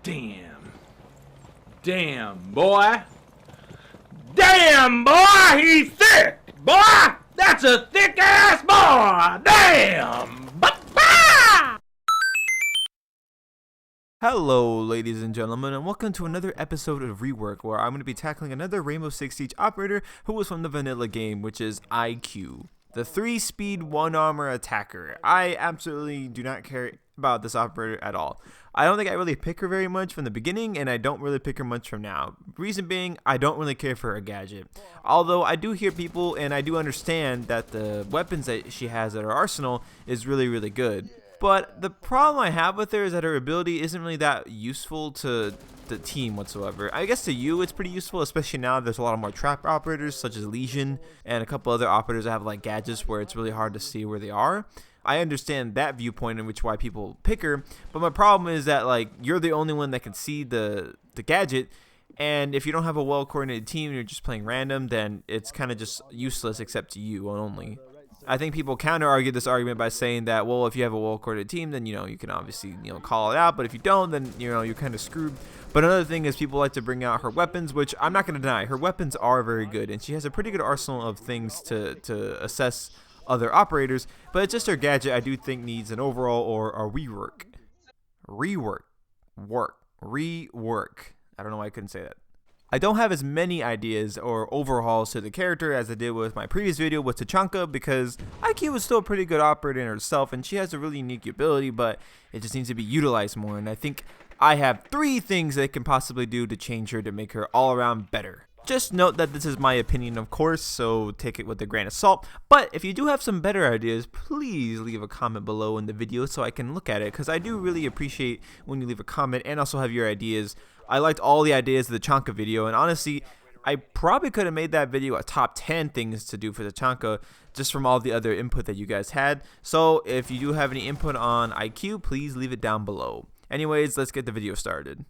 Damn. Damn, boy. Damn, boy, he's thick. Boy, that's a thick-ass boy. Damn. Hello ladies and gentlemen, and welcome to another episode of Rework, where I'm going to be tackling another Rainbow Six Siege operator who was from the vanilla game, which is IQ, the 3-speed 1-armor attacker. I absolutely do not care about this operator at all. I don't think I really pick her very much from the beginning, and I don't really pick her much from now. Reason being, I don't really care for her gadget. Although I do hear people, and I do understand that the weapons that she has at her arsenal is really good. But the problem I have with her is that her ability isn't really that useful to the team whatsoever. I guess to you it's pretty useful, especially now there's a lot of more trap operators such as Legion and a couple other operators that have like gadgets where it's really hard to see where they are. I understand that viewpoint in which why people pick her, but my problem is that like you're the only one that can see the gadget, and if you don't have a well-coordinated team and you're just playing random, then it's kind of just useless except to you only. I think people counter-argue this argument by saying that, well, if you have a well-coordinated team, then, you can obviously, call it out. But if you don't, then, you're kind of screwed. But another thing is people like to bring out her weapons, which I'm not going to deny. Her weapons are very good, and she has a pretty good arsenal of things to assess other operators. But it's just her gadget I do think needs an overall or a rework. Rework. I don't know why I couldn't say that. I don't have as many ideas or overhauls to the character as I did with my previous video with Tachanka, because IQ was still a pretty good operator in herself and she has a really unique ability, but it just needs to be utilized more, and I think I have 3 things that I can possibly do to change her to make her all around better. Just note that this is my opinion, of course, so take it with a grain of salt. But if you do have some better ideas, please leave a comment below in the video so I can look at it, because I do really appreciate when you leave a comment and also have your ideas. I liked all the ideas of the Tachanka video, and honestly, I probably could have made that video a top 10 things to do for the Tachanka just from all the other input that you guys had. So if you do have any input on IQ, please leave it down below. Anyways, let's get the video started.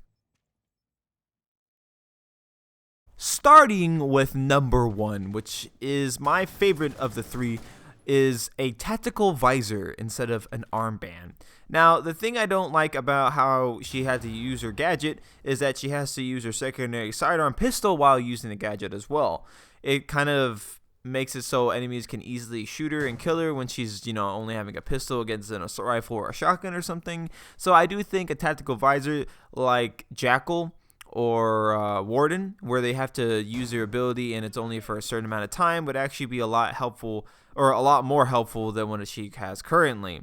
Starting with number 1, which is my favorite of the 3, is a tactical visor instead of an armband. Now, the thing I don't like about how she had to use her gadget is that she has to use her secondary sidearm pistol while using the gadget as well. It kind of makes it so enemies can easily shoot her and kill her when she's, only having a pistol against an assault rifle or a shotgun or something. So I do think a tactical visor like Jackal or Warden, where they have to use their ability and it's only for a certain amount of time, would actually be a lot helpful, or a lot more helpful than what she has currently.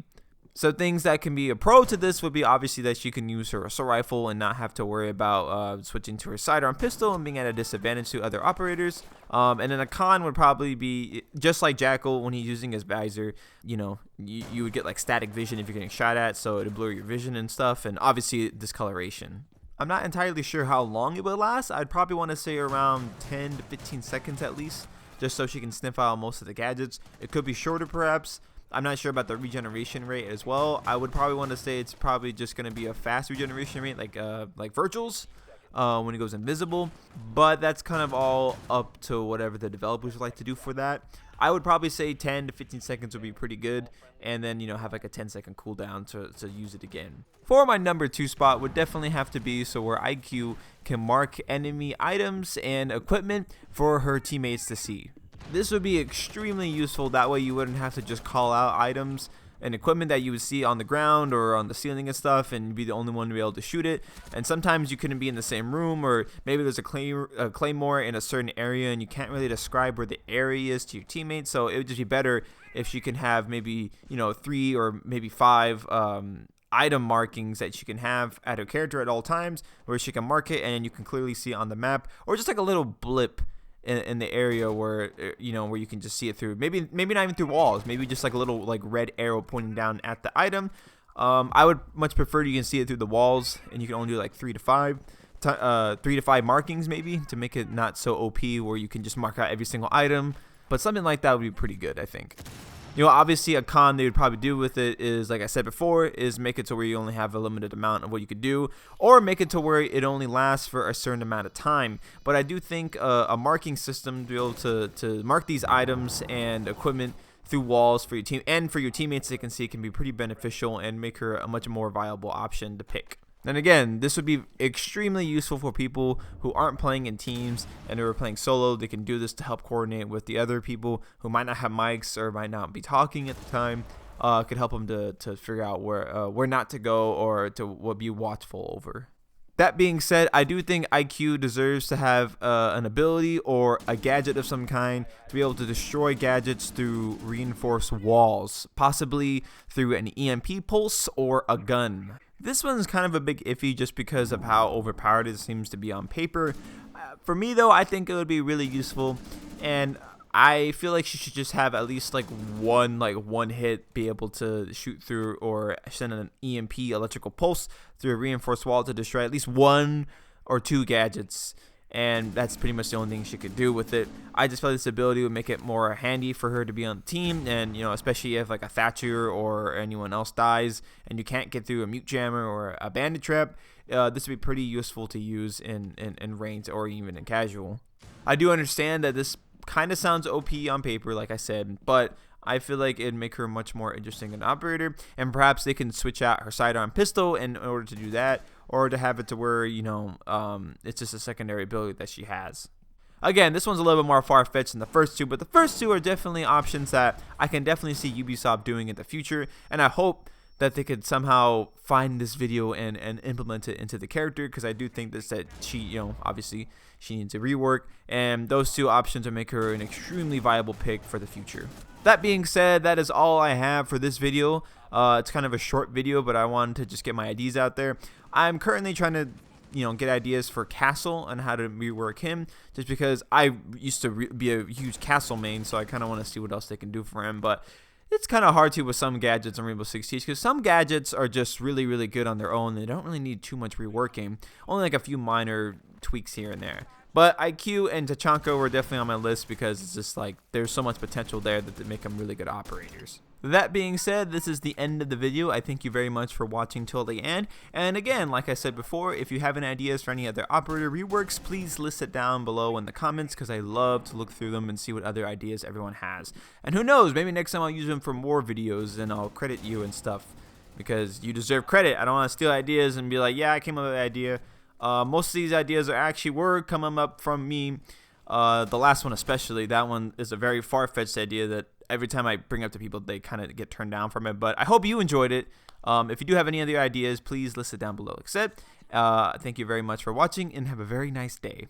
So things that can be a pro to this would be obviously that she can use her assault rifle and not have to worry about switching to her sidearm pistol and being at a disadvantage to other operators. And then a con would probably be just like Jackal when he's using his visor. You would get like static vision if you're getting shot at, so it'd blur your vision and stuff, and obviously discoloration. I'm not entirely sure how long it would last. I'd probably want to say around 10 to 15 seconds at least, just so she can sniff out most of the gadgets. It could be shorter perhaps. I'm not sure about the regeneration rate as well. I would probably want to say it's probably just going to be a fast regeneration rate like Virgil's when he goes invisible. But that's kind of all up to whatever the developers would like to do for that. I would probably say 10 to 15 seconds would be pretty good, and then have like a 10-second cooldown to use it again. For my number 2 spot would definitely have to be so where IQ can mark enemy items and equipment for her teammates to see. This would be extremely useful. That way you wouldn't have to just call out items and equipment that you would see on the ground or on the ceiling and stuff and be the only one to be able to shoot it. And sometimes you couldn't be in the same room, or maybe there's a claymore in a certain area and you can't really describe where the area is to your teammates. So it would just be better if she can have maybe 3 or maybe 5 item markings that she can have at her character at all times, where she can mark it and you can clearly see it on the map, or just like a little blip in the area where where you can just see it through, maybe not even through walls, maybe just like a little like red arrow pointing down at the item. I would much prefer you can see it through the walls, and you can only do like 3 to 5 markings maybe, to make it not so OP where you can just mark out every single item. But something like that would be pretty good, I think. Obviously a con they would probably do with it is, like I said before, is make it to where you only have a limited amount of what you could do, or make it to where it only lasts for a certain amount of time. But I do think a marking system to be able to mark these items and equipment through walls for your team and for your teammates they can see can be pretty beneficial and make her a much more viable option to pick. And again, this would be extremely useful for people who aren't playing in teams and who are playing solo. They can do this to help coordinate with the other people who might not have mics or might not be talking at the time. Could help them to figure out where not to go or to be watchful over. That being said, I do think IQ deserves to have an ability or a gadget of some kind to be able to destroy gadgets through reinforced walls, possibly through an EMP pulse or a gun. This one's kind of a big iffy just because of how overpowered it seems to be on paper. For me though, I think it would be really useful, and I feel like she should just have at least one hit be able to shoot through or send an EMP electrical pulse through a reinforced wall to destroy at least 1 or 2 gadgets. And that's pretty much the only thing she could do with it. I just feel like this ability would make it more handy for her to be on the team, and especially if like a Thatcher or anyone else dies and you can't get through a mute jammer or a bandit trap, this would be pretty useful to use in range or even in casual. I do understand that this kind of sounds OP on paper, like I said, but I feel like it'd make her much more interesting an operator, and perhaps they can switch out her sidearm pistol in order to do that, or to have it to where it's just a secondary ability that she has. Again, this one's a little bit more far-fetched than the first two, but the first two are definitely options that I can definitely see Ubisoft doing in the future, and I hope that they could somehow find this video and implement it into the character, because I do think that she, obviously she needs a rework, and those two options will make her an extremely viable pick for the future. That being said, that is all I have for this video. It's kind of a short video, but I wanted to just get my ideas out there. I'm currently trying to get ideas for Castle and how to rework him, just because I used to be a huge Castle main, so I kind of want to see what else they can do for him. But it's kind of hard to with some gadgets in Rainbow Six Siege, because some gadgets are just really, really good on their own. They don't really need too much reworking, only like a few minor tweaks here and there. But IQ and Tachanka were definitely on my list because it's just like there's so much potential there that they make them really good operators. That being said, this is the end of the video. I thank you very much for watching till the end. And again, like I said before, if you have any ideas for any other operator reworks, please list it down below in the comments, because I love to look through them and see what other ideas everyone has. And who knows, maybe next time I'll use them for more videos and I'll credit you and stuff, because you deserve credit. I don't want to steal ideas and be like, yeah, I came up with the idea. Most of these ideas were coming up from me. The last one especially, that one is a very far-fetched idea that every time I bring up to people, they kind of get turned down from it. But I hope you enjoyed it. If you do have any other ideas, please list it down below. Except, thank you very much for watching, and have a very nice day.